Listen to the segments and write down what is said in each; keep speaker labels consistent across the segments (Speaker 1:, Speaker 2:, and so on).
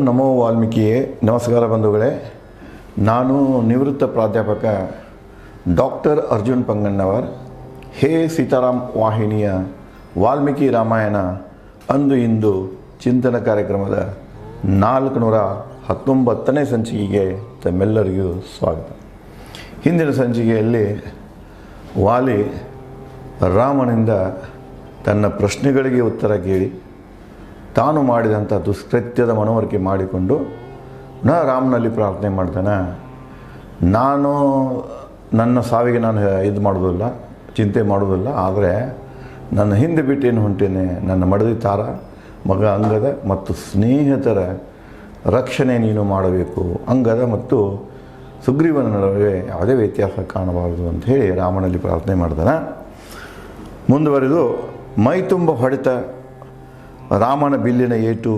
Speaker 1: ನಮೋ ವಾಲ್ಮೀಕಿಯೇ. ನಮಸ್ಕಾರ ಬಂಧುಗಳೇ. ನಾನು ನಿವೃತ್ತ ಪ್ರಾಧ್ಯಾಪಕ ಡಾಕ್ಟರ್ ಅರ್ಜುನ್ ಪಂಗಣ್ಣವರ್. ಹೇ ಸೀತಾರಾಮ್ ವಾಹಿನಿಯ ವಾಲ್ಮೀಕಿ ರಾಮಾಯಣ ಅಂದು ಇಂದು ಚಿಂತನ ಕಾರ್ಯಕ್ರಮದ 419ನೇ ಸಂಚಿಕೆಗೆ ತಮ್ಮೆಲ್ಲರಿಗೂ ಸ್ವಾಗತ. ಹಿಂದಿನ ಸಂಚಿಕೆಯಲ್ಲಿ ವಾಲಿ ರಾಮನಿಂದ ತನ್ನ ಪ್ರಶ್ನೆಗಳಿಗೆ ಉತ್ತರ ಕೇಳಿ ತಾನು ಮಾಡಿದಂಥ ದುಷ್ಕೃತ್ಯದ ಮನವರಿಕೆ ಮಾಡಿಕೊಂಡು ರಾಮನಲ್ಲಿ ಪ್ರಾರ್ಥನೆ ಮಾಡ್ತಾನೆ. ನಾನು ನನ್ನ ಸಾವಿಗೆ ನಾನು ಇದು ಮಾಡೋದಿಲ್ಲ, ಚಿಂತೆ ಮಾಡೋದಿಲ್ಲ, ಆದರೆ ನನ್ನ ಹಿಂದೆ ಬಿಟ್ಟೇನು ಹೊಂಟೇನೆ, ನನ್ನ ಮಡದಿ ತಾರ, ಮಗ ಅಂಗದ ಮತ್ತು ಸ್ನೇಹಿತರ ರಕ್ಷಣೆ ನೀನು ಮಾಡಬೇಕು. ಅಂಗದ ಮತ್ತು ಸುಗ್ರೀವನ ನಡುವೆ ಯಾವುದೇ ವ್ಯತ್ಯಾಸ ಕಾಣಬಾರದು ಅಂತ ಹೇಳಿ ರಾಮನಲ್ಲಿ ಪ್ರಾರ್ಥನೆ ಮಾಡ್ತಾನೆ. ಮುಂದುವರೆದು ಮೈ ತುಂಬ ಹೊಡೆತ ರಾಮನ ಬಿಲ್ಲಿನ ಏಟು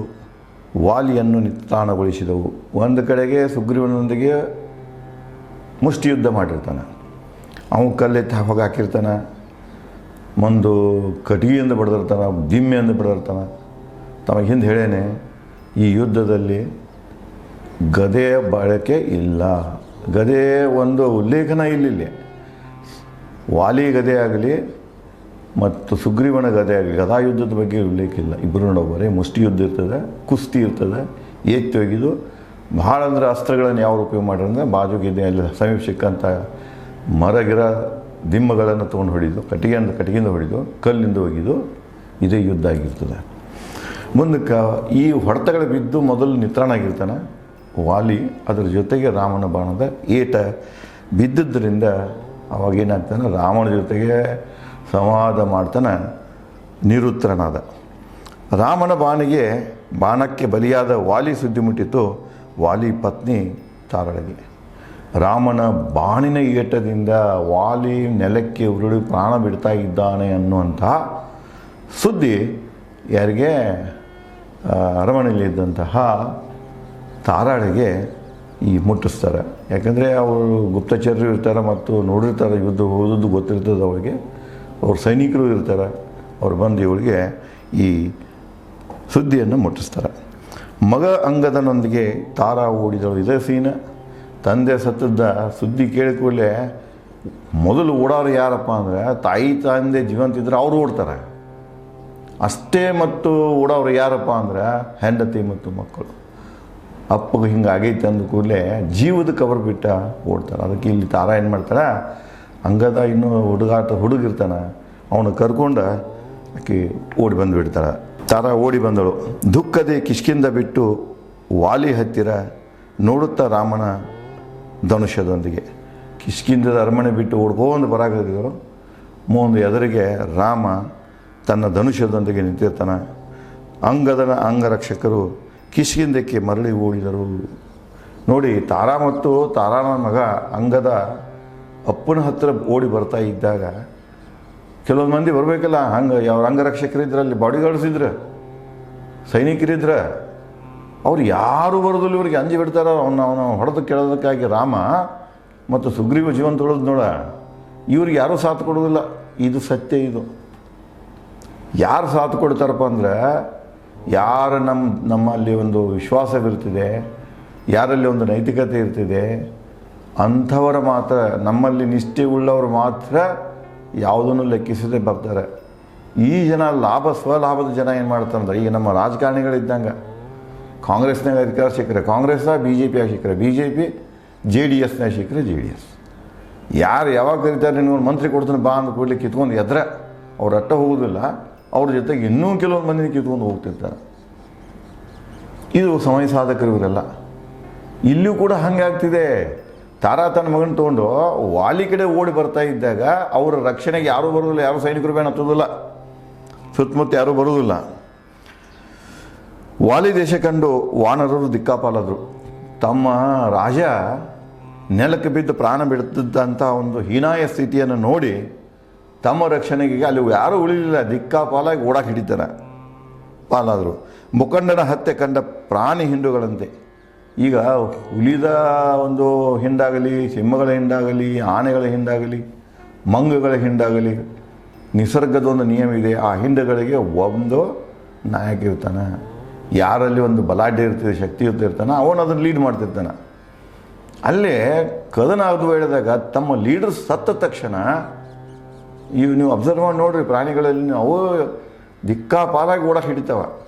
Speaker 1: ವಾಲಿಯನ್ನು ನಿತ್ರಾಣಗೊಳಿಸಿದವು. ಒಂದು ಕಡೆಗೆ ಸುಗ್ರೀವನೊಂದಿಗೆ ಮುಷ್ಟಿಯುದ್ಧ ಮಾಡಿರ್ತಾನೆ, ಅವನು ಕಲ್ಲೆತ್ತಿ ಹೋಗಿ ಹಾಕಿರ್ತಾನೆ, ಒಂದು ಕಟಿಗೆಯಿಂದ ಬಡ್ದಿರ್ತಾನೆ, ದಿಮ್ಮೆಯಿಂದ ಬಡ್ದಿರ್ತಾನೆ. ತಮಗೆ ಹಿಂದೆ ಹೇಳೇನೆ, ಈ ಯುದ್ಧದಲ್ಲಿ ಗದೆಯ ಬಳಕೆ ಇಲ್ಲ, ಗದೆ ಒಂದು ಉಲ್ಲೇಖನ ಇಲ್ಲಿ. ವಾಲಿ ಗದೆ ಆಗಲಿ ಮತ್ತು ಸುಗ್ರೀವನ ಗದೆ ಆಗಲಿ ಗದಾ ಯುದ್ಧದ ಬಗ್ಗೆ ಉಲ್ಲೇಖ ಇಲ್ಲ. ಇಬ್ಬರು ನೋಡೋಬರೇ ಮುಷ್ಟಿ ಯುದ್ಧ ಇರ್ತದೆ, ಕುಸ್ತಿ ಇರ್ತದೆ, ಏತ್ತಿ ಒಗೆದು ಭಾಳ ಅಂದರೆ ಅಸ್ತ್ರಗಳನ್ನು ಯಾವ ಉಪಯೋಗ ಮಾಡಿದ್ರೆ ಬಾಜುಗಿದೆ ಅಲ್ಲಿ ಸಮೀಪ ಸಿಕ್ಕಂಥ ಮರಗಿರ ದಿಮ್ಮಗಳನ್ನು ತೊಗೊಂಡು ಹೊಡಿದು, ಕಟ್ಟಿಗೆಯಿಂದ ಹೊಡಿದು, ಕಲ್ಲಿಂದ ಒಗೆದು ಇದೇ ಯುದ್ಧ ಆಗಿರ್ತದೆ. ಮುಂದಕ್ಕೆ ಈ ಹೊಡೆತಗಳು ಬಿದ್ದು ಮೊದಲು ನಿತ್ರಾಣ ಆಗಿರ್ತಾನೆ ವಾಲಿ. ಅದರ ಜೊತೆಗೆ ರಾಮನ ಬಾಣದ ಏಟ ಬಿದ್ದಿದ್ದರಿಂದ ಅವಾಗೇನಾಗ್ತಾನೆ, ರಾಮನ ಜೊತೆಗೆ ಸಂವಾದ ಮಾಡ್ತಾನೆ, ನಿರುತ್ತರನಾದ. ರಾಮನ ಬಾಣಕ್ಕೆ ಬಲಿಯಾದ ವಾಲಿ ಸುದ್ದಿ ಮುಟ್ಟಿತು ವಾಲಿ ಪತ್ನಿ ತಾರಳಿಗೆ. ರಾಮನ ಬಾಣಿನ ಏಟದಿಂದ ವಾಲಿ ನೆಲಕ್ಕೆ ಉರುಳಿ ಪ್ರಾಣ ಬಿಡ್ತಾ ಇದ್ದಾನೆ ಅನ್ನುವಂತಹ ಸುದ್ದಿ ಯಾರಿಗೆ, ಅರಮನೆಯಲ್ಲಿದ್ದಂತಹ ತಾರಾಳಿಗೆ ಮುಟ್ಟಿಸ್ತಾರೆ. ಯಾಕಂದರೆ ಅವರು ಗುಪ್ತಚರರು ಇರ್ತಾರೆ ಮತ್ತು ನೋಡಿರ್ತಾರೆ, ಯುದ್ಧ ಹೋದದ್ದು ಗೊತ್ತಿರ್ತದೆ ಅವಳಿಗೆ, ಅವ್ರ ಸೈನಿಕರು ಇರ್ತಾರೆ. ಅವ್ರು ಬಂದು ಇವಳಿಗೆ ಈ ಸುದ್ದಿಯನ್ನು ಮುಟ್ಟಿಸ್ತಾರೆ. ಮಗ ಅಂಗದನೊಂದಿಗೆ ತಾರಾ ಓಡಿದಳು. ಇದೇ ಸೀನ. ತಂದೆ ಸತ್ತದ್ದ ಸುದ್ದಿ ಕೇಳಿಕೊಳ್ಳೆ ಮೊದಲು ಓಡೋರು ಯಾರಪ್ಪ ಅಂದರೆ ತಾಯಿ ತಂದೆ ಜೀವಂತ ಇದ್ದರೆ ಅವರು ಓಡ್ತಾರೆ ಅಷ್ಟೇ. ಮತ್ತು ಓಡೋರು ಯಾರಪ್ಪ ಅಂದ್ರೆ ಹೆಂಡತಿ ಮತ್ತು ಮಕ್ಕಳು. ಅಪ್ಪಗೆ ಹಿಂಗೆ ಆಗೈತೆ ಅಂದ ಕೂಡಲೇ ಜೀವದ ಕವರ್ ಬಿಟ್ಟ ಓಡ್ತಾರೆ. ಅದಕ್ಕೆ ಇಲ್ಲಿ ತಾರಾ ಏನು ಮಾಡ್ತಾರೆ, ಅಂಗದ ಇನ್ನೂ ಹುಡುಗಿರ್ತಾನೆ, ಅವನು ಕರ್ಕೊಂಡು ಆಕೆ ಓಡಿ ಬಂದುಬಿಡ್ತಾಳೆ. ತಾರಾ ಓಡಿ ಬಂದಳು. ದುಃಖದೆ ಕಿಷ್ಕಿಂದ ಬಿಟ್ಟು ವಾಲಿ ಹತ್ತಿರ ನೋಡುತ್ತಾ ರಾಮನ ಧನುಷ್ಯದೊಂದಿಗೆ. ಕಿಷ್ಕಿಂದದ ಅರಮನೆ ಬಿಟ್ಟು ಓಡ್ಕೊಂಡು ಬರಾಕಿದ್ರು. ಮುಂದೆ ಎದುರಿಗೆ ರಾಮ ತನ್ನ ಧನುಷ್ಯದೊಂದಿಗೆ ನಿಂತಿರ್ತಾನೆ. ಅಂಗದನ ಅಂಗರಕ್ಷಕರು ಕಿಷ್ಕಿಂದಕ್ಕೆ ಮರಳಿ ಓಡಿದರು. ನೋಡಿ, ತಾರಾ ಮತ್ತು ತಾರಾನ ಮಗ ಅಂಗದ ಅಪ್ಪನ ಹತ್ತಿರ ಓಡಿ ಬರ್ತಾ ಇದ್ದಾಗ ಕೆಲವೊಂದು ಮಂದಿ ಬರಬೇಕಲ್ಲ, ಅವ್ರ ಅಂಗರಕ್ಷಕರಿದ್ರೆ, ಅಲ್ಲಿ ಬಾಡಿಗಾರ್ಡ್ಸ್ ಇದ್ರೆ, ಸೈನಿಕರಿದ್ರೆ, ಅವ್ರು ಯಾರು ಬರೋದಿಲ್ಲ, ಇವ್ರಿಗೆ ಅಂಜಿ ಬಿಡ್ತಾರ. ಅವನು ಹೊಡೆದು ಕೇಳೋದಕ್ಕಾಗಿ ರಾಮ ಮತ್ತು ಸುಗ್ರೀವ ಜೀವಂತ ಉಳಿದು ನೋಡ, ಇವ್ರಿಗೆ ಯಾರೂ ಸಾಥ್ ಕೊಡೋದಿಲ್ಲ. ಇದು ಸತ್ಯ. ಇದು ಯಾರು ಸಾಥ್ ಕೊಡ್ತಾರಪ್ಪ ಅಂದ್ರೆ, ಯಾರು ನಮ್ಮಲ್ಲಿ ಒಂದು ವಿಶ್ವಾಸವಿರ್ತಿದೆ, ಯಾರಲ್ಲಿ ಒಂದು ನೈತಿಕತೆ ಇರ್ತಿದೆ, ಅಂಥವರ ಮಾತ್ರ, ನಮ್ಮಲ್ಲಿ ನಿಷ್ಠೆ ಉಳ್ಳವರು ಮಾತ್ರ ಯಾವುದನ್ನು ಲೆಕ್ಕಿಸದೆ ಬರ್ತಾರೆ. ಈ ಜನ ಸ್ವಲಾಭದ ಜನ ಏನು ಮಾಡ್ತಾರಂದ್ರೆ, ಈಗ ನಮ್ಮ ರಾಜಕಾರಣಿಗಳಿದ್ದಂಗೆ ಕಾಂಗ್ರೆಸ್ನಾಗ ಅಧಿಕಾರ ಸಿಕ್ಕರೆ ಕಾಂಗ್ರೆಸ್, BJP ಆಗಿ ಸಿಕ್ಕರೆ BJP, JDSನಾಗ ಸಿಕ್ಕರೆ JDS. ಯಾರು ಯಾವಾಗ ಕರೀತಾರೆ, ನೀವು ಮಂತ್ರಿ ಕೊಡ್ತಾನೆ ಬಾ ಅಂದ ಕೂಡಲೇ ಕಿತ್ಕೊಂಡು ಎದ್ರೆ ಅವ್ರು ಅಟ್ಟ ಹೋಗೋದಿಲ್ಲ, ಅವ್ರ ಜೊತೆಗೆ ಇನ್ನೂ ಕೆಲವೊಂದು ಮಂದಿನ ಕಿತ್ಕೊಂಡು ಹೋಗ್ತಿರ್ತಾರೆ. ಇದು ಸಮಯ ಸಾಧಕರು ಇವರೆಲ್ಲ. ಇಲ್ಲಿಯೂ ಕೂಡ ಹಂಗೆ ಆಗ್ತಿದೆ. ತಾರಾ ತನ್ನ ಮಗನ ತೊಗೊಂಡು ವಾಲಿ ಕಡೆ ಓಡಿ ಬರ್ತಾ ಇದ್ದಾಗ ಅವರ ರಕ್ಷಣೆಗೆ ಯಾರೂ ಬರೋದಿಲ್ಲ, ಯಾರೂ ಸೈನಿಕರು ಬೇಡ ಹತ್ತೋದಿಲ್ಲ, ಸುತ್ತಮುತ್ತ ಯಾರೂ ಬರೋದಿಲ್ಲ. ವಾಲಿ ದೇಶ ಕಂಡು ವಾನರರು ದಿಕ್ಕಾಪಾಲಾದರು. ತಮ್ಮ ರಾಜ ನೆಲಕ್ಕೆ ಬಿದ್ದು ಪ್ರಾಣ ಬಿಡುತ್ತಿದ್ದಂಥ ಒಂದು ಹೀನಾಯ ಸ್ಥಿತಿಯನ್ನು ನೋಡಿ ತಮ್ಮ ರಕ್ಷಣೆಗೆ ಅಲ್ಲಿ ಯಾರೂ ಉಳಿಲಿಲ್ಲ, ದಿಕ್ಕಾಪಾಲಾಗಿ ಓಡಾಕೆ ಹಿಡಿತಾರೆ, ಪಾಲಾದರು. ಮುಖಂಡನ ಹತ್ಯೆ ಕಂಡ ಪ್ರಾಣಿ ಹಿಂಡುಗಳಂತೆ. ಈಗ ಹುಲಿದ ಒಂದು ಹಿಂಡಾಗಲಿ, ಸಿಂಹಗಳ ಹಿಂಡಾಗಲಿ, ಆನೆಗಳ ಹಿಂಡಾಗಲಿ, ಮಂಗಗಳ ಹಿಂಡಾಗಲಿ, ನಿಸರ್ಗದ ಒಂದು ನಿಯಮ ಇದೆ. ಆ ಹಿಂಡುಗಳಿಗೆ ಒಂದು ನಾಯಕ ಇರ್ತಾನೆ. ಯಾರಲ್ಲಿ ಒಂದು ಬಲಾಢ್ಯ ಇರ್ತದೆ, ಶಕ್ತಿಯುತ ಇರ್ತಾನೆ, ಅವನು ಅದನ್ನು ಲೀಡ್ ಮಾಡ್ತಿರ್ತಾನೆ. ಅಲ್ಲೇ ಕದನ ಆದ ವೇಳೆದಾಗ ತಮ್ಮ ಲೀಡರ್ ಸತ್ತ ತಕ್ಷಣ ನೀವು ಅಬ್ಸರ್ವ್ ಮಾಡಿ ನೋಡ್ರಿ, ಪ್ರಾಣಿಗಳಲ್ಲಿ ಅವು ದಿಕ್ಕಾಪಾಲಾಗಿ ಓಡಕ್ಕೆ ಹಿಡಿತಾವ.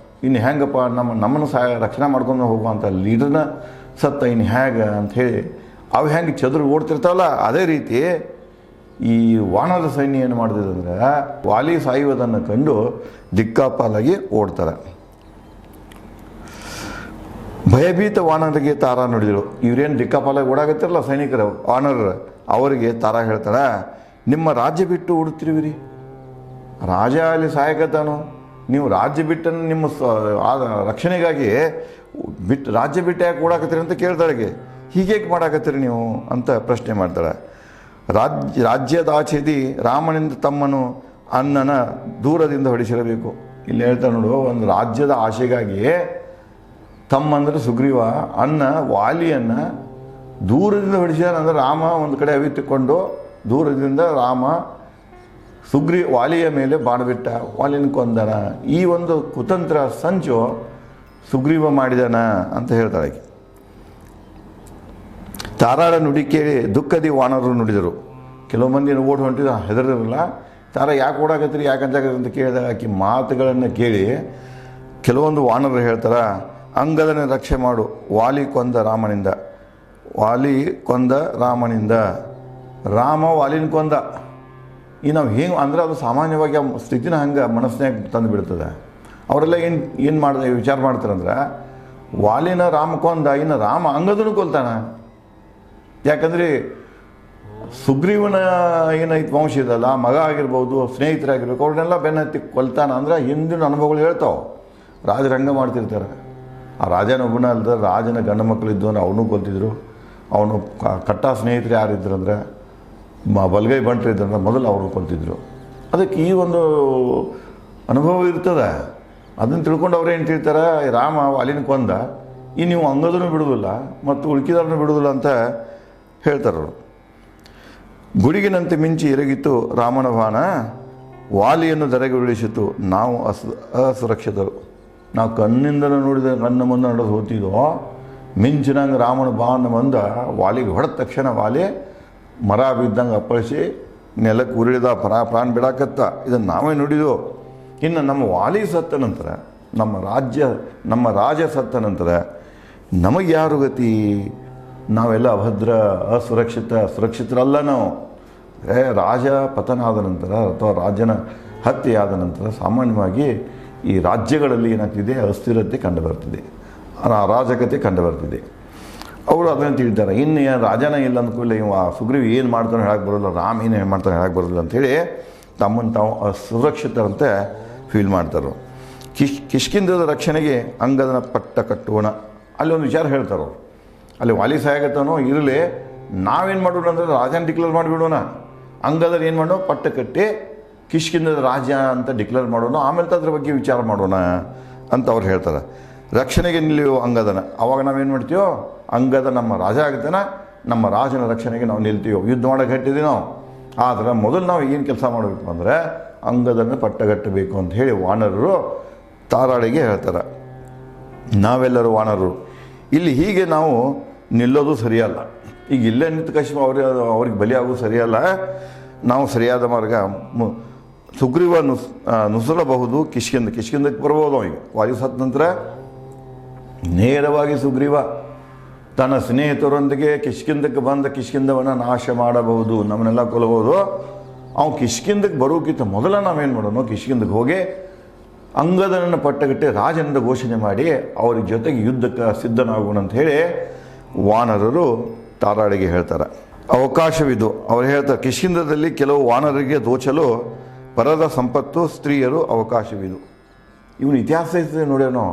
Speaker 1: ಇನ್ನು ಹೆಂಗಪ್ಪ ನಮ್ಮನ್ನು ರಕ್ಷಣೆ ಮಾಡ್ಕೊಂಡು ಹೋಗುವಂಥ ಲೀಡರ್ನ ಸತ್ತ ಇನ್ನು ಹೇಗೆ ಅಂಥೇಳಿ ಅವು ಹೆಂಗೆ ಚದುರು ಓಡ್ತಿರ್ತಾವಲ್ಲ, ಅದೇ ರೀತಿ ಈ ವಾನರ ಸೈನ್ಯ ಏನು ಮಾಡ್ತಿದಂದ್ರೆ ವಾಲಿ ಸಾಯುವುದನ್ನು ಕಂಡು ದಿಕ್ಕಾಪಾಲಾಗಿ ಓಡ್ತಾರೆ. ಭಯಭೀತ ವಾನರಿಗೆ ತಾರಾ ನುಡಿದರು. ಇವರೇನು ದಿಕ್ಕಾಪಾಲಾಗಿ ಓಡಾಗತ್ತಿರಲ್ಲ ಸೈನಿಕರು, ವಾನರರು, ಅವರಿಗೆ ತಾರಾ ಹೇಳ್ತಾಳೆ, ನಿಮ್ಮ ರಾಜ್ಯ ಬಿಟ್ಟು ಓಡುತ್ತಿರುವಿರಿ, ರಾಜ ಅಲ್ಲಿ ಸಾಯಕತ್ತಾನು, ನೀವು ರಾಜ್ಯ ಬಿಟ್ಟನ್ನು ನಿಮ್ಮ ರಕ್ಷಣೆಗಾಗಿ ರಾಜ್ಯ ಬಿಟ್ಟು ಯಾಕೆ ಓಡಾಕತ್ತೀರಿ ಅಂತ ಕೇಳ್ತಾಳೆ. ಹೀಗೇಕೆ ಮಾಡಾಕತ್ತೀರಿ ನೀವು ಅಂತ ಪ್ರಶ್ನೆ ಮಾಡ್ತಾಳೆ. ರಾಜ್ಯದಾಚೆದಿ ರಾಮನಿಂದ ತಮ್ಮನು ಅನ್ನನ ದೂರದಿಂದ ಹೊಡಿಸಿರಬೇಕು. ಇಲ್ಲಿ ಹೇಳ್ತಾರೆ ನೋಡು, ಒಂದು ರಾಜ್ಯದ ಆಶೆಗಾಗಿ ತಮ್ಮಂದ್ರೆ ಸುಗ್ರೀವ ಅನ್ನ ವಾಲಿಯನ್ನು ದೂರದಿಂದ ಹೊಡಿಸಿದಾನೆ. ಅಂದರೆ ರಾಮ ಒಂದು ಕಡೆ ಅವಿತುಕೊಂಡು ದೂರದಿಂದ ರಾಮ ವಾಲಿಯ ಮೇಲೆ ಬಾಣ ಬಿಟ್ಟ, ವಾಲಿನ ಕೊಂದನ. ಈ ಒಂದು ಕುತಂತ್ರ ಸಂಚು ಸುಗ್ರೀವ ಮಾಡಿದಾನ ಅಂತ ಹೇಳ್ತಾಳೆ. ತಾರಾಳ ನುಡಿ ಕೇಳಿ ದುಃಖದಿ ವಾನರರು ನುಡಿದರು. ಕೆಲವು ಮಂದಿ ಓಡಿ ಹೊಂಟಿದ ಹೆದರಿರಲ್ಲ. ತಾರ ಯಾಕೆ ಓಡಾಕತ್ತೀರಿ, ಯಾಕೆ ಅಂಜಾಕತ್ತೀರಿ ಅಂತ ಕೇಳಿದಾಗ ಆಕೆ ಮಾತುಗಳನ್ನು ಕೇಳಿ ಕೆಲವೊಂದು ವಾನರರು ಹೇಳ್ತಾರ, ಅಂಗದನ ರಕ್ಷೆ ಮಾಡು, ವಾಲಿ ಕೊಂದ ರಾಮನಿಂದ. ರಾಮ ವಾಲಿನ ಕೊಂದ. ಈ ನಾವು ಹಿಂಗೆ ಅಂದ್ರೆ ಅದು ಸಾಮಾನ್ಯವಾಗಿ ಆ ಸ್ಥಿತಿನ ಹಂಗೆ ಮನಸ್ಸಿನಾಗ ತಂದು ಬಿಡ್ತದೆ. ಅವರೆಲ್ಲ ಏನು ವಿಚಾರ ಮಾಡ್ತಾರಂದ್ರೆ, ವಾಲಿನ ರಾಮ ಕೊಂದ, ಇನ್ನು ರಾಮ ಅಂಗದನು ಕೊಲ್ತಾನ. ಯಾಕಂದರೆ ಸುಗ್ರೀವನ ಏನೈತೆ ವಂಶ ಇದಲ್ಲ, ಮಗ ಆಗಿರ್ಬೋದು, ಸ್ನೇಹಿತರಾಗಿರ್ಬೇಕು, ಅವ್ರನ್ನೆಲ್ಲ ಬೆನ್ನತ್ತಿ ಕೊಲ್ತಾನ. ಅಂದ್ರೆ ಹಿಂದಿನ ಅನುಭವಗಳು ಹೇಳ್ತಾವೆ. ರಾಜರು ಹಂಗೆ ಮಾಡ್ತಿರ್ತಾರೆ. ಆ ರಾಜನ ಒಬ್ಬನ ಅಲ್ದ, ರಾಜನ ಗಂಡು ಮಕ್ಕಳು ಇದ್ದು ಅಂದ್ರೆ ಅವನು ಕೊಲ್ತಿದ್ರು. ಅವನು ಕಟ್ಟ ಸ್ನೇಹಿತರು ಯಾರಿದ್ರು ಅಂದರೆ ಬಲಗೈ ಬಂಟ್ರು ಇದ್ದಂದ್ರೆ ಮೊದಲು ಅವ್ರನ್ನ ಕೊಲ್ತಿದ್ರು. ಅದಕ್ಕೆ ಈ ಒಂದು ಅನುಭವ ಇರ್ತದೆ. ಅದನ್ನು ತಿಳ್ಕೊಂಡು ಅವ್ರು ಏನು ತಿಳ್ತಾರೆ, ರಾಮ ವಾಲಿನ ಕೊಂದ, ಈ ನೀವು ಅಂಗದನ್ನು ಬಿಡೋದಿಲ್ಲ ಮತ್ತು ಉಳ್ಕಿದವ್ರನ್ನ ಬಿಡೋದಿಲ್ಲ ಅಂತ ಹೇಳ್ತಾರವರು. ಗುಡಿಗಿನಂತೆ ಮಿಂಚಿ ಎರಗಿತ್ತು ರಾಮನ ಬಾಣ, ವಾಲಿಯನ್ನು ಧರೆಗೆ ಉರುಳಿಸಿತು, ನಾವು ಅಸುರಕ್ಷಿತರು. ನಾವು ಕಣ್ಣಿಂದಲೂ ನೋಡಿದ ಕಣ್ಣ ಮುಂದೆ ನಡೆದು ಹೋಗ್ತಿದ್ದೋ, ಮಿಂಚಿನಂಗೆ ರಾಮನ ಬಾಣ ಬಂದ ವಾಲಿಗೆ ಹೊಡೆದ ತಕ್ಷಣ ವಾಲಿ ಮರ ಬಿದ್ದಂಗೆ ಅಪ್ಪಳಿಸಿ ನೆಲಕ್ಕೆ ಉರುಳಿದ, ಪ್ರಾಣ ಬಿಡಾಕತ್ತ. ಇದನ್ನು ನಾವೇ ನೋಡಿದೋ. ಇನ್ನು ನಮ್ಮ ವಾಲಿ ಸತ್ತ ನಂತರ, ನಮ್ಮ ರಾಜ ಸತ್ತ ನಂತರ ನಮಗೆ ಯಾರು ಗತಿ? ನಾವೆಲ್ಲ ಅಭದ್ರ, ಸುರಕ್ಷಿತರಲ್ಲ ನಾವು. ರಾಜ ಪತನ ಆದ ನಂತರ ಅಥವಾ ರಾಜನ ಹತ್ಯೆ ಆದ ನಂತರ ಸಾಮಾನ್ಯವಾಗಿ ಈ ರಾಜ್ಯಗಳಲ್ಲಿ ಏನಾಗ್ತಿದೆ, ಅಸ್ಥಿರತೆ ಕಂಡುಬರ್ತಿದೆ, ಅರಾಜಕತೆ ಕಂಡುಬರ್ತಿದೆ. ಅವರು ಅದನ್ನು ತಿಳಿತಾರೆ. ಇನ್ನು ರಾಜನ ಇಲ್ಲ ಅಂದ್ಕೂಡಲೇ ಇವ ಸುಗ್ರೀವ್ ಏನು ಮಾಡ್ತಾನೆ ಹೇಳಕ್ಕೆ ಬರೋಲ್ಲ, ರಾಮ ಏನು ಮಾಡ್ತಾನೆ ಹೇಳಕ್ಕೆ ಬರೋಲ್ಲ ಅಂಥೇಳಿ ತಮ್ಮನ್ನು ತಾವು ಅಸುರಕ್ಷಿತರಂತೆ ಫೀಲ್ ಮಾಡ್ತಾರೆ. ಕಿಷ್ಕಿಂಧದ ರಕ್ಷಣೆಗೆ ಅಂಗದನ ಪಟ್ಟ ಕಟ್ಟೋಣ. ಅಲ್ಲಿ ಒಂದು ವಿಚಾರ ಹೇಳ್ತಾರೆ ಅವರು. ಅಲ್ಲಿ ವಾಲಿ ಸಾಯಾಗತ್ತನೋ ಇರಲಿ, ನಾವೇನು ಮಾಡೋಣ ಅಂದರೆ ರಾಜನ ಡಿಕ್ಲೇರ್ ಮಾಡಿಬಿಡೋಣ, ಅಂಗದಲ್ಲಿ ಏನು ಮಾಡೋಣ, ಪಟ್ಟ ಕಟ್ಟಿ ಕಿಷ್ಕಿಂಧದ ರಾಜ ಅಂತ ಡಿಕ್ಲೇರ್ ಮಾಡೋಣ, ಆಮೇಲೆ ಅದ್ರ ಬಗ್ಗೆ ವಿಚಾರ ಮಾಡೋಣ ಅಂತ ಅವ್ರು ಹೇಳ್ತಾರೆ. ರಕ್ಷಣೆಗೆ ನಿಲ್ಲಿಯೋ ಅಂಗದನ. ಅವಾಗ ನಾವೇನು ಮಾಡ್ತೀವೋ, ಅಂಗದ ನಮ್ಮ ರಾಜ ಆಗ್ತಾನ, ನಮ್ಮ ರಾಜನ ರಕ್ಷಣೆಗೆ ನಾವು ನಿಲ್ತೀವೋ. ಯುದ್ಧ ಮಾಡೋಕ್ಕೆ ಕಟ್ಟಿದ್ದೀವಿ ನಾವು. ಆದರೆ ಮೊದಲು ನಾವು ಏನು ಕೆಲಸ ಮಾಡಬೇಕು ಅಂದರೆ ಅಂಗದನ್ನು ಪಟ್ಟಗಟ್ಟಬೇಕು ಅಂತ ಹೇಳಿ ವಾನರರು ತಾರಾಳಿಗೆ ಹೇಳ್ತಾರೆ. ನಾವೆಲ್ಲರೂ ವಾನರರು ಇಲ್ಲಿ ಹೀಗೆ ನಾವು ನಿಲ್ಲೋದು ಸರಿಯಲ್ಲ. ಈಗ ಇಲ್ಲೇ ನಿಂತು ಕಶ್ಮ ಅವ್ರಿಗೆ ಬಲಿಯಾಗೋದು ಸರಿಯಲ್ಲ. ನಾವು ಸರಿಯಾದ ಮಾರ್ಗ ಸುಗ್ರೀವ ನುಸುಳಬಹುದು, ಕಿಷ್ಕಿಂದಕ್ಕೆ ಬರ್ಬೋದು. ಈಗ ವಾಯು ಸತ್ತ ನಂತರ ನೇರವಾಗಿ ಸುಗ್ರೀವ ತನ್ನ ಸ್ನೇಹಿತರೊಂದಿಗೆ ಕಿಷ್ಕಿಂದಕ್ಕೆ ಬಂದ ಕಿಷ್ಕಿಂದವನ್ನು ನಾಶ ಮಾಡಬಹುದು, ನಮ್ಮನ್ನೆಲ್ಲ ಕೊಲ್ಲಬಹುದು. ಅವ್ನು ಕಿಷ್ಕಿಂದಕ್ಕೆ ಬರೋಕ್ಕಿಂತ ಮೊದಲ ನಾವೇನು ಮಾಡೋಣ, ಕಿಷ್ಕಿಂದಕ್ಕೆ ಹೋಗಿ ಅಂಗದನನ್ನು ಪಟ್ಟಗಟ್ಟಿ ರಾಜನಿಂದ ಘೋಷಣೆ ಮಾಡಿ ಅವ್ರ ಜೊತೆಗೆ ಯುದ್ಧಕ್ಕೆ ಸಿದ್ಧನಾಗೋಣ ಅಂತ ಹೇಳಿ ವಾನರರು ತಾರಾಳಿಗೆ ಹೇಳ್ತಾರೆ. ಅವಕಾಶವಿದು. ಅವ್ರು ಹೇಳ್ತಾರೆ, ಕಿಷ್ಕಿಂಧದಲ್ಲಿ ಕೆಲವು ವಾನರರಿಗೆ ದೋಚಲು ಪರದ ಸಂಪತ್ತು, ಸ್ತ್ರೀಯರು ಅವಕಾಶವಿದು. ಇವನು ಇತಿಹಾಸ ನೋಡ್ಯಾನೋ.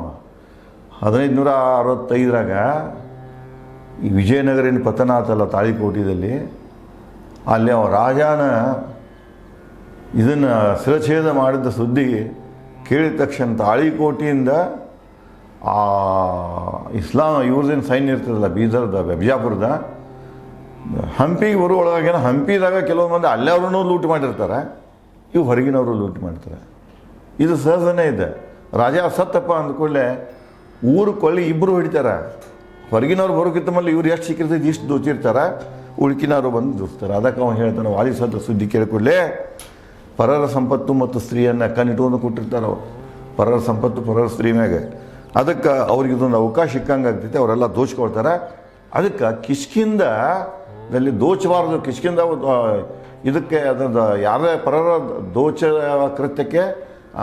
Speaker 1: 1565 ಈ ವಿಜಯನಗರಿನ ಪತನ ಆತಲ್ಲ ತಾಳಿಕೋಟಿದಲ್ಲಿ, ಅಲ್ಲಿ ಅವ ರಾಜನ ಇದನ್ನು ಶಿರಚ್ಛೇದ ಮಾಡಿದ ಸುದ್ದಿ ಕೇಳಿದ ತಕ್ಷಣ ತಾಳಿಕೋಟೆಯಿಂದ ಆ ಇಸ್ಲಾಂ ಇವ್ರದ್ದೇನು ಸೈನ್ಯ ಇರ್ತದಲ್ಲ, ಬೀದರ್ದ, ಬಿಜಾಪುರದ, ಹಂಪಿಗೆ ಬರುವೊಳಗೇನೋ ಹಂಪಿದಾಗ ಕೆಲವು ಮಂದಿ ಅಲ್ಲೆವ್ರನ್ನೂ ಲೂಟ್ ಮಾಡಿರ್ತಾರೆ, ಇವು ಹೊರಗಿನವರು ಲೂಟ್ ಮಾಡ್ತಾರೆ. ಇದು ಸಹಜನೇ ಇದೆ. ರಾಜ ಸತ್ತಪ್ಪ ಅಂದ್ಕೂಡಲೇ ಊರು ಕೊಳ್ಳಿ ಇಬ್ಬರು ಹೊಡಿತಾರೆ. ಹೊರಗಿನವ್ರು ಬರೋಕ್ಕಿಂತ ಮೇಲೆ ಇವ್ರು ಎಷ್ಟು ಸಿಕ್ಕಿರ್ತೈತಿ ಇಷ್ಟು ದೋಚಿರ್ತಾರೆ, ಉಳ್ಕಿನವರು ಬಂದು ದೋಸ್ತಾರೆ. ಅದಕ್ಕೆ ಅವ್ನು ಹೇಳ್ತಾನೆ, ವಾಲಿ ಸದ ಸುದ್ದಿ ಕೇಳಿಕೊಳ್ಳೆ, ಪರರ ಸಂಪತ್ತು ಮತ್ತು ಸ್ತ್ರೀಯನ್ನು ಕಣ್ಣಿಟ್ಕೊಂಡು ಕೊಟ್ಟಿರ್ತಾರೆ ಅವ್ರು. ಪರರ ಸಂಪತ್ತು ಪರರ ಸ್ತ್ರೀ ಮ್ಯಾಗೆ. ಅದಕ್ಕೆ ಅವ್ರಿಗೆ ಇದೊಂದು ಅವಕಾಶ ಸಿಕ್ಕಂಗೆ ಆಗ್ತೈತೆ, ಅವರೆಲ್ಲ ದೋಚ್ಕೊಳ್ತಾರೆ. ಅದಕ್ಕೆ ಕಿಷ್ಕಿಂದಲ್ಲಿ ದೋಚಬಾರ್ದು. ಕಿಷ್ಕಿಂದ ಇದಕ್ಕೆ ಅದನ್ನು ಯಾರೇ ಪರರ ದೋಚ ಕೃತ್ಯಕ್ಕೆ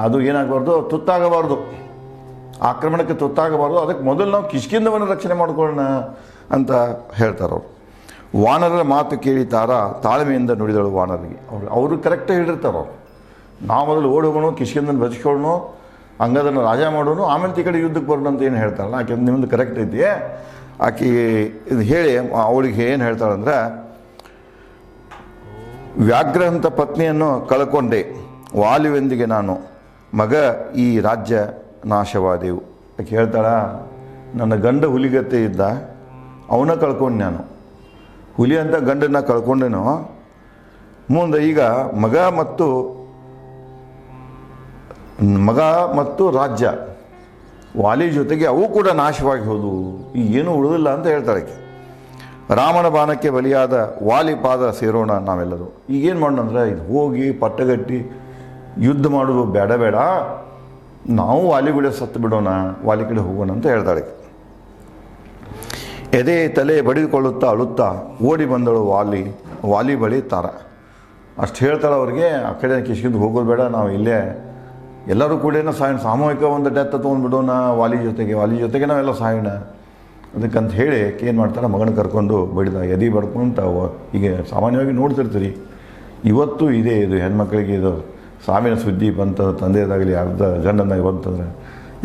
Speaker 1: ಅದು ಏನಾಗಬಾರ್ದು, ತುತ್ತಾಗಬಾರ್ದು, ಆಕ್ರಮಣಕ್ಕೆ ತುತ್ತಾಗಬಾರ್ದು. ಅದಕ್ಕೆ ಮೊದಲು ನಾವು ಕಿಷ್ಕಿಂದವನ್ನು ರಕ್ಷಣೆ ಮಾಡ್ಕೊಳ್ಳೋಣ ಅಂತ ಹೇಳ್ತಾರವ್ರು. ವಾನರರ ಮಾತು ಕೇಳಿ ತಾಳ್ಮೆಯಿಂದ ನುಡಿದಳು ವಾನರಿಗೆ. ಅವರು ಕರೆಕ್ಟಾಗಿ ಹೇಳಿರ್ತಾರೆ ಅವ್ರು. ನಾವು ಮೊದಲು ಓಡಿ ಹೋಗೋಣ, ಕಿಷ್ಕಿಂದನ್ನು ಬದುಕೊಳ್ಳೋಣ, ಹಂಗದನ್ನು ರಾಜ ಮಾಡೋಣ, ಆಮೇಲೆ ಈ ಕಡೆ ಯುದ್ಧಕ್ಕೆ ಬರೋಣ ಅಂತ ಏನು ಹೇಳ್ತಾರಲ್ಲ, ಆಕೆ ನಿಮ್ಮದು ಕರೆಕ್ಟ್ ಐತಿ. ಆಕೆ ಇದು ಹೇಳಿ ಅವಳಿಗೆ ಏನು ಹೇಳ್ತಾಳಂದ್ರೆ, ವ್ಯಾಘ್ರ ಅಂತ ಪತ್ನಿಯನ್ನು ಕಳ್ಕೊಂಡೆ, ವಾಲಿಯೊಂದಿಗೆ ನಾನು ಮಗ ಈ ರಾಜ್ಯ ನಾಶವಾದೆವು. ಆಕೆ ಹೇಳ್ತಾಳ, ನನ್ನ ಗಂಡ ಹುಲಿಗತ್ತೆ ಇದ್ದ, ಅವನ್ನ ಕಳ್ಕೊಂಡು ನಾನು, ಹುಲಿ ಅಂತ ಗಂಡನ್ನ ಕಳ್ಕೊಂಡೇನು. ಮುಂದೆ ಈಗ ಮಗ ಮತ್ತು ರಾಜ್ಯ ವಾಲಿ ಜೊತೆಗೆ ಅವು ಕೂಡ ನಾಶವಾಗಿ ಹೋದವು, ಈಗೇನು ಉಳಿದಿಲ್ಲ ಅಂತ ಹೇಳ್ತಾಳೆ. ರಾಮನ ಬಾಣಕ್ಕೆ ಬಲಿಯಾದ ವಾಲಿ ಪಾದ ಸೇರೋಣ ನಾವೆಲ್ಲರೂ. ಈಗೇನು ಮಾಡೋಣ ಅಂದರೆ, ಇದು ಹೋಗಿ ಪಟ್ಟಗಟ್ಟಿ ಯುದ್ಧ ಮಾಡೋದು ಬೇಡ, ನಾವು ವಾಲಿ ಬಿಡ ಸತ್ತು ಬಿಡೋಣ, ವಾಲಿ ಕಡೆ ಹೋಗೋಣ ಅಂತ ಹೇಳ್ತಾಳೆ. ಎದೆ ತಲೆ ಬಡಿದುಕೊಳ್ಳುತ್ತಾ ಅಳುತ್ತಾ ಓಡಿ ಬಂದಳು ವಾಲಿ ಬಳಿ ತಾರ. ಅಷ್ಟು ಹೇಳ್ತಾಳೆ ಅವ್ರಿಗೆ, ಆ ಕಡೆ ಕಿಷ್ಕಿಂದ ಹೋಗೋದು ಬೇಡ, ನಾವು ಇಲ್ಲೇ ಎಲ್ಲರೂ ಕೂಡ ಸಾಮೂಹಿಕ ಒಂದು ಡೆತ್ ತೊಗೊಂಡ್ಬಿಡೋಣ ವಾಲಿ ಜೊತೆಗೆ ನಾವೆಲ್ಲ ಸಾಯೋಣ ಅದಕ್ಕಂತ ಹೇಳಿ ಏನು ಮಾಡ್ತಾರೆ, ಮಗನ ಕರ್ಕೊಂಡು ಬಡಿದ ಎದೆ ಬಡ್ಕೊಂತ. ಈಗ ಸಾಮಾನ್ಯವಾಗಿ ನೋಡ್ತಿರ್ತೀರಿ, ಇವತ್ತು ಇದೆ ಇದು ಹೆಣ್ಮಕ್ಳಿಗೆ ಇದು ಸಾವಿನ ಸುದ್ದಿ ಬಂತ, ತಂದೆಯದಾಗಲಿ ಅರ್ಧ ಗಂಡನ ಬಂತಂದ್ರೆ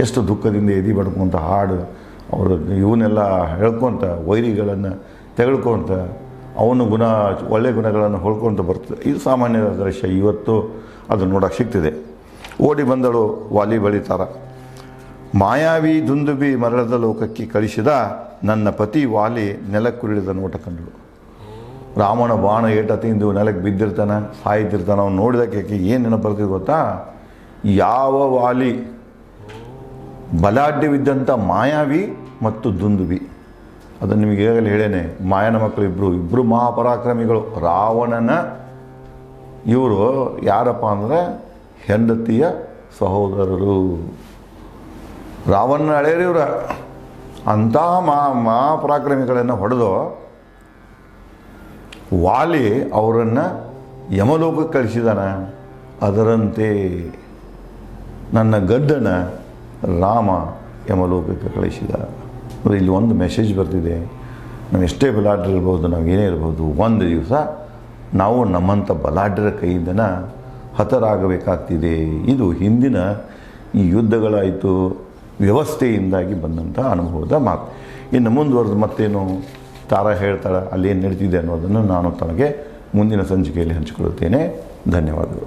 Speaker 1: ಎಷ್ಟು ದುಃಖದಿಂದ ಎದೆ ಬಡ್ಕೊಂತ ಹಾಡು ಅವರು ಇವನ್ನೆಲ್ಲ ಹೇಳ್ಕೊತ, ವೈರಿಗಳನ್ನು ತೆಗೆದುಕೊಂತ, ಅವನು ಒಳ್ಳೆಯ ಗುಣಗಳನ್ನು ಹೊಳ್ಕೊತ ಬರ್ತದೆ. ಇದು ಸಾಮಾನ್ಯ ದೃಶ್ಯ, ಇವತ್ತು ಅದು ನೋಡೋಕೆ ಸಿಗ್ತಿದೆ. ಓಡಿ ಬಂದಳು ವಾಲಿ ಬಳಿತಾರ. ಮಾಯಾವಿ ದುಂದುಬಿ ಮರಳದ ಲೋಕಕ್ಕೆ ಕಳಿಸಿದ ನನ್ನ ಪತಿ ವಾಲಿ ನೆಲಕ್ಕುರುಳಿದ ನೋಟ ಕಂಡಳು. ರಾಮನ ಬಾಣ ಏಟ ತಿಂದು ನೆಲಕ್ಕೆ ಬಿದ್ದಿರ್ತಾನೆ, ಸಾಯ್ತಿರ್ತಾನೆ. ಅವ್ನು ನೋಡಿದಕ್ಕೆ ಏನು ನೆನಪು ಬರ್ತದೆ ಗೊತ್ತಾ, ಯಾವ ವಾಲಿ ಬಲಾಢ್ಯವಿದ್ದಂಥ ಮಾಯಾವಿ ಮತ್ತು ದುಂದುಬಿ. ಅದನ್ನು ನಿಮಗೆ ಈಗಾಗಲೇ ಹೇಳೇನೆ, ಮಾಯನ ಮಕ್ಕಳು ಇಬ್ಬರು ಮಹಾಪರಾಕ್ರಮಿಗಳು. ರಾವಣನ ಇವರು ಯಾರಪ್ಪ ಅಂದರೆ ಹೆಂಡತಿಯ ಸಹೋದರರು, ರಾವಣನ ಹಳೆಯರು ಇವ್ರ. ಅಂಥ ಮಹಾಪರಾಕ್ರಮಿಗಳನ್ನು ಹೊಡೆದು ವಾಲಿ ಅವರನ್ನು ಯಮಲೋಕಕ್ಕೆ ಕಳಿಸಿದಾನ. ಅದರಂತೆ ನನ್ನ ಗಡ್ಡನ ರಾಮ ಯಮಲೋಕಕ್ಕೆ ಕಳಿಸಿದ. ಇಲ್ಲಿ ಒಂದು ಮೆಸೇಜ್ ಬರ್ತಿದೆ, ನಾವು ಎಷ್ಟೇ ಬಲಾಢ್ಯರು ಇರ್ಬೋದು, ನಾವು ಏನೇ ಇರ್ಬೋದು, ಒಂದು ದಿವಸ ನಾವು ನಮ್ಮಂಥ ಬಲಾಢ್ಯರ ಕೈಯಿಂದನ ಹತರಾಗಬೇಕಾಗ್ತಿದೆ. ಇದು ಹಿಂದಿನ ಈ ಯುದ್ಧಗಳಾಯಿತು, ವ್ಯವಸ್ಥೆಯಿಂದಾಗಿ ಬಂದಂಥ ಅನುಭವದ ಮಾತು. ಇನ್ನು ಮುಂದುವರೆದು ಮತ್ತೇನು ತಾರ ಹೇಳ್ತಾಳೆ, ಅಲ್ಲೇನು ನಡೀತಿದೆ ಅನ್ನೋದನ್ನು ನಾನು ತನಗೆ ಮುಂದಿನ ಸಂಚಿಕೆಯಲ್ಲಿ ಹಂಚಿಕೊಳ್ಳುತ್ತೇನೆ. ಧನ್ಯವಾದಗಳು.